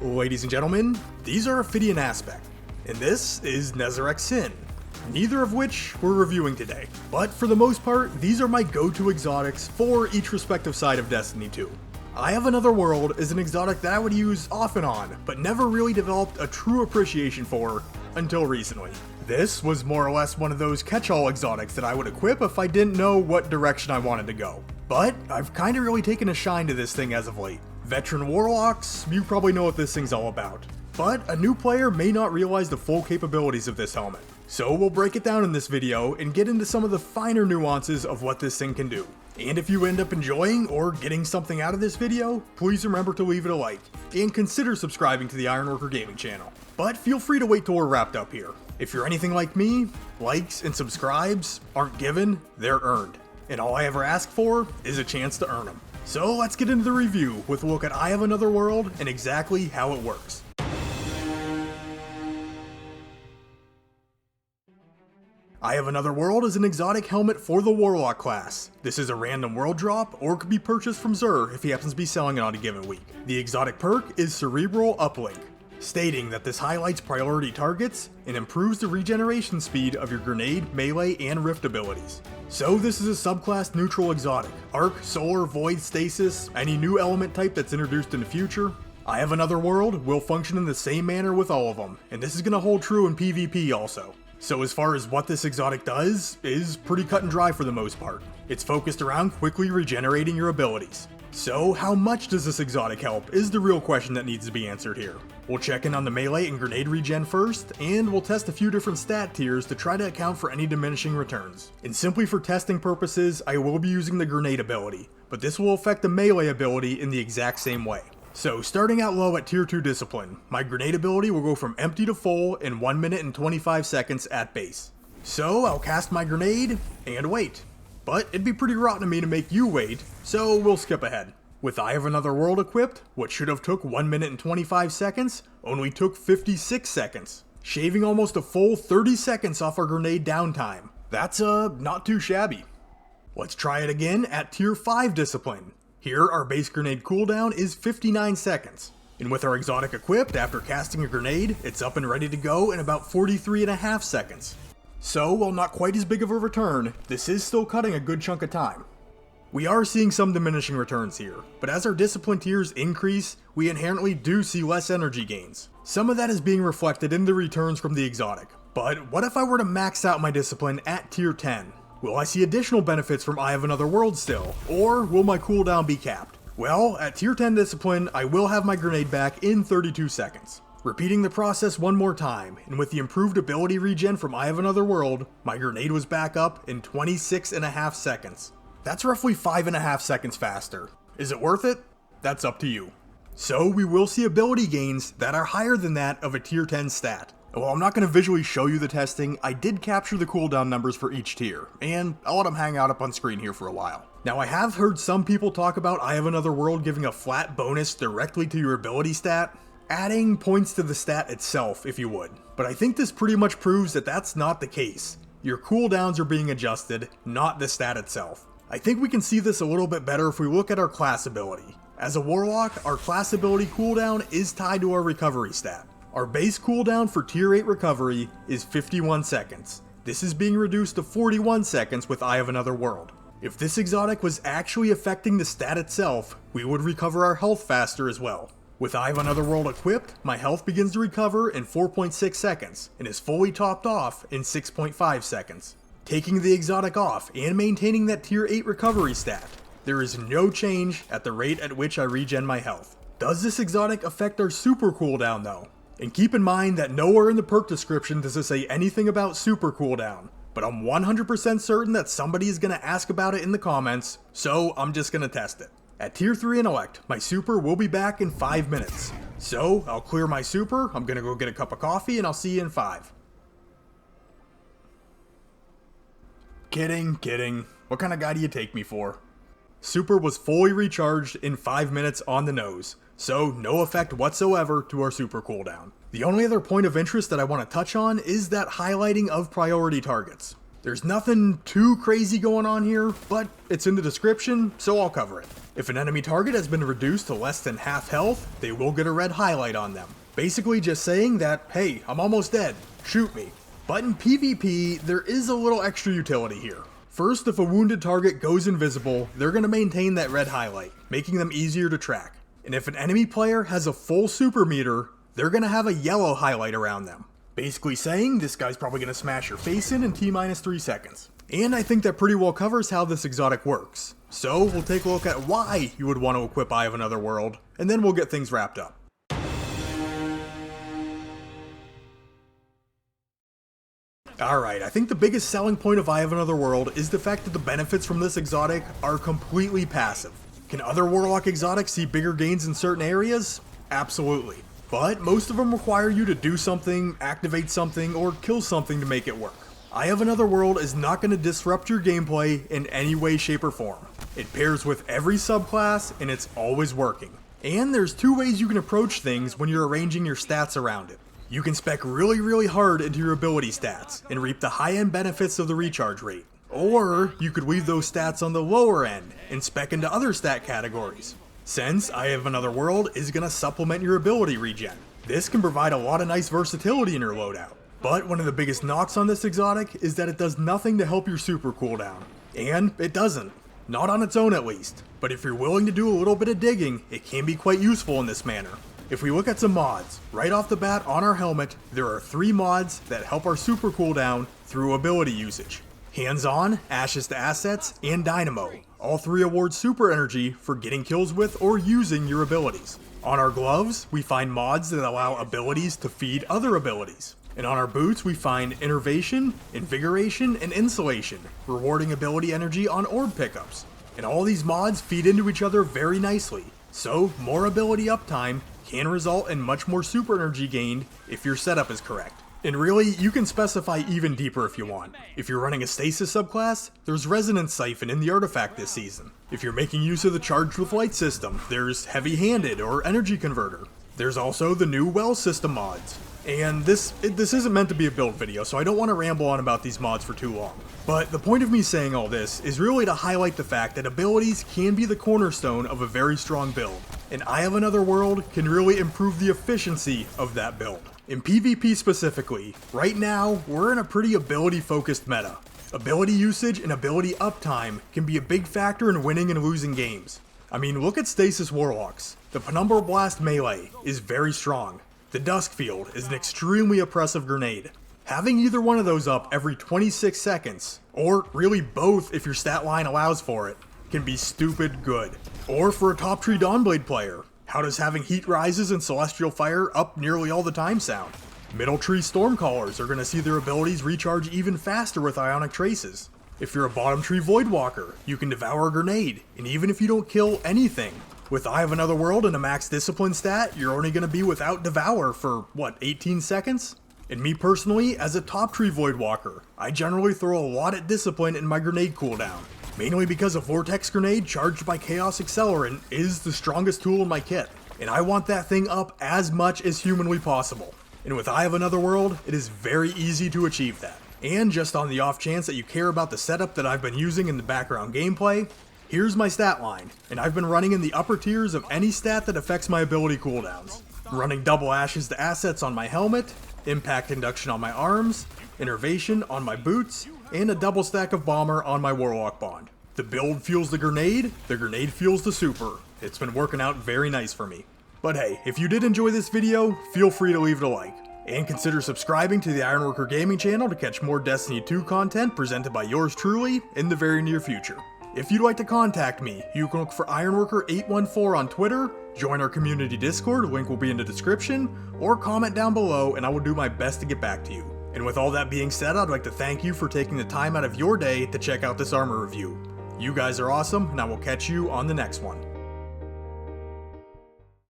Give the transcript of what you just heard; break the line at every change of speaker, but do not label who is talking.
Ladies and gentlemen, these are Ophidian Aspect, and this is Nezarec Sin, neither of which we're reviewing today. But for the most part, these are my go-to exotics for each respective side of Destiny 2. I Have Another World is an exotic that I would use off and on, but never really developed a true appreciation for until recently. This was more or less one of those catch-all exotics that I would equip if I didn't know what direction I wanted to go. But I've kinda really taken a shine to this thing as of late. Veteran Warlocks, you probably know what this thing's all about. But a new player may not realize the full capabilities of this helmet. So we'll break it down in this video and get into some of the finer nuances of what this thing can do. And if you end up enjoying or getting something out of this video, please remember to leave it a like, and consider subscribing to the Ironworker Gaming channel. But feel free to wait till we're wrapped up here. If you're anything like me, likes and subscribes aren't given, they're earned. And all I ever ask for is a chance to earn them. So let's get into the review with a look at I Have Another World and exactly how it works. I Have Another World is an exotic helmet for the Warlock class. This is a random world drop, or could be purchased from Xur if he happens to be selling it on a given week. The exotic perk is Cerebral Uplink, stating that this highlights priority targets and improves the regeneration speed of your grenade, melee, and rift abilities. So this is a subclass neutral exotic. Arc, Solar, Void, Stasis, any new element type that's introduced in the future. I Have Another World will function in the same manner with all of them, and this is going to hold true in PvP also. So as far as what this exotic does, is pretty cut and dry for the most part. It's focused around quickly regenerating your abilities. So how much does this exotic help is the real question that needs to be answered here. We'll check in on the melee and grenade regen first, and we'll test a few different stat tiers to try to account for any diminishing returns. And simply for testing purposes, I will be using the grenade ability, but this will affect the melee ability in the exact same way. So starting out low at tier 2 discipline, my grenade ability will go from empty to full in 1 minute and 25 seconds at base. So I'll cast my grenade and wait. But it'd be pretty rotten of me to make you wait, so we'll skip ahead. With I Have Another World equipped, what should have took 1 minute and 25 seconds only took 56 seconds, shaving almost a full 30 seconds off our grenade downtime. That's not too shabby. Let's try it again at tier 5 discipline. Here, our base grenade cooldown is 59 seconds. And with our exotic equipped, after casting a grenade, it's up and ready to go in about 43.5 seconds. So, while not quite as big of a return, this is still cutting a good chunk of time. We are seeing some diminishing returns here, but as our discipline tiers increase, we inherently do see less energy gains. Some of that is being reflected in the returns from the exotic. But what if I were to max out my discipline at tier 10? Will I see additional benefits from I Have Another World still, or will my cooldown be capped? Well, at tier 10 discipline, I will have my grenade back in 32 seconds. Repeating the process one more time, and with the improved ability regen from I Have Another World, my grenade was back up in 26.5 seconds. That's roughly 5.5 seconds faster. Is it worth it? That's up to you. So we will see ability gains that are higher than that of a tier 10 stat. While I'm not going to visually show you the testing, I did capture the cooldown numbers for each tier, and I'll let them hang out up on screen here for a while. Now I have heard some people talk about I Have Another World giving a flat bonus directly to your ability stat, adding points to the stat itself if you would. But I think this pretty much proves that that's not the case. Your cooldowns are being adjusted, not the stat itself. I think we can see this a little bit better if we look at our class ability. As a Warlock, our class ability cooldown is tied to our recovery stat. Our base cooldown for tier 8 recovery is 51 seconds. This is being reduced to 41 seconds with I Have Another World. If this exotic was actually affecting the stat itself, we would recover our health faster as well. With I Have Another World equipped, my health begins to recover in 4.6 seconds and is fully topped off in 6.5 seconds. Taking the exotic off and maintaining that tier 8 recovery stat, there is no change at the rate at which I regen my health. Does this exotic affect our super cooldown though? And keep in mind that nowhere in the perk description does it say anything about super cooldown, but I'm 100% certain that somebody is going to ask about it in the comments, so I'm just going to test it. At tier 3 intellect, my super will be back in 5 minutes. So I'll clear my super, I'm going to go get a cup of coffee, and I'll see you in 5. Kidding. What kind of guy do you take me for? Super was fully recharged in 5 minutes on the nose, so no effect whatsoever to our super cooldown. The only other point of interest that I want to touch on is that highlighting of priority targets. There's nothing too crazy going on here, but it's in the description, so I'll cover it. If an enemy target has been reduced to less than half health, they will get a red highlight on them. Basically just saying that, hey, I'm almost dead, shoot me. But in PvP, there is a little extra utility here. First, if a wounded target goes invisible, they're going to maintain that red highlight, making them easier to track. And if an enemy player has a full super meter, they're going to have a yellow highlight around them. Basically saying, this guy's probably going to smash your face in T-3 seconds. And I think that pretty well covers how this exotic works. So we'll take a look at why you would want to equip Eye of Another World, and then we'll get things wrapped up. Alright, I think the biggest selling point of Eye of Another World is the fact that the benefits from this exotic are completely passive. Can other Warlock exotics see bigger gains in certain areas? Absolutely. But most of them require you to do something, activate something, or kill something to make it work. Eye of Another World is not going to disrupt your gameplay in any way, shape, or form. It pairs with every subclass, and it's always working. And there's two ways you can approach things when you're arranging your stats around it. You can spec really hard into your ability stats, and reap the high-end benefits of the recharge rate. Or, you could leave those stats on the lower end, and spec into other stat categories. Since Eye of Another World is going to supplement your ability regen. This can provide a lot of nice versatility in your loadout. But one of the biggest knocks on this exotic is that it does nothing to help your super cooldown. And it doesn't. Not on its own at least. But if you're willing to do a little bit of digging, it can be quite useful in this manner. If we look at some mods, right off the bat on our helmet, there are 3 mods that help our super cooldown through ability usage. Hands-On, Ashes to Assets, and Dynamo. All 3 award super energy for getting kills with or using your abilities. On our gloves, we find mods that allow abilities to feed other abilities. And on our boots, we find Innervation, Invigoration, and Insulation, rewarding ability energy on orb pickups. And all these mods feed into each other very nicely. So, more ability uptime can result in much more super energy gained if your setup is correct. And really, you can specify even deeper if you want. If you're running a Stasis subclass, there's Resonance Siphon in the artifact this season. If you're making use of the Charged with Light system, there's Heavy Handed or Energy Converter. There's also the new Well system mods. And this isn't meant to be a build video, so I don't want to ramble on about these mods for too long. But the point of me saying all this is really to highlight the fact that abilities can be the cornerstone of a very strong build, and Eye of Another World can really improve the efficiency of that build. In PvP specifically, right now, we're in a pretty ability-focused meta. Ability usage and ability uptime can be a big factor in winning and losing games. I mean, look at Stasis Warlocks. The Penumbral Blast melee is very strong. The Dusk Field is an extremely oppressive grenade. Having either one of those up every 26 seconds, or really both if your stat line allows for it, can be stupid good. Or for a top tree Dawnblade player, how does having Heat Rises and Celestial Fire up nearly all the time sound? Middle tree Stormcallers are going to see their abilities recharge even faster with Ionic Traces. If you're a bottom tree Voidwalker, you can devour a grenade, and even if you don't kill anything, with Eye of Another World and a max discipline stat, you're only going to be without Devour for, 18 seconds? And me personally, as a top tree Voidwalker, I generally throw a lot at discipline in my grenade cooldown. Mainly because a Vortex Grenade charged by Chaos Accelerant is the strongest tool in my kit. And I want that thing up as much as humanly possible. And with Eye of Another World, it is very easy to achieve that. And just on the off chance that you care about the setup that I've been using in the background gameplay, here's my stat line, and I've been running in the upper tiers of any stat that affects my ability cooldowns. I'm running double Ashes to Assets on my helmet, Impact Induction on my arms, Innervation on my boots, and a double stack of Bomber on my Warlock Bond. The build fuels the grenade fuels the super. It's been working out very nice for me. But hey, if you did enjoy this video, feel free to leave it a like. And consider subscribing to the Ironworker Gaming channel to catch more Destiny 2 content presented by yours truly in the very near future. If you'd like to contact me, you can look for Ironworker814 on Twitter, join our community Discord, link will be in the description, or comment down below and I will do my best to get back to you. And with all that being said, I'd like to thank you for taking the time out of your day to check out this armor review. You guys are awesome, and I will catch you on the next one.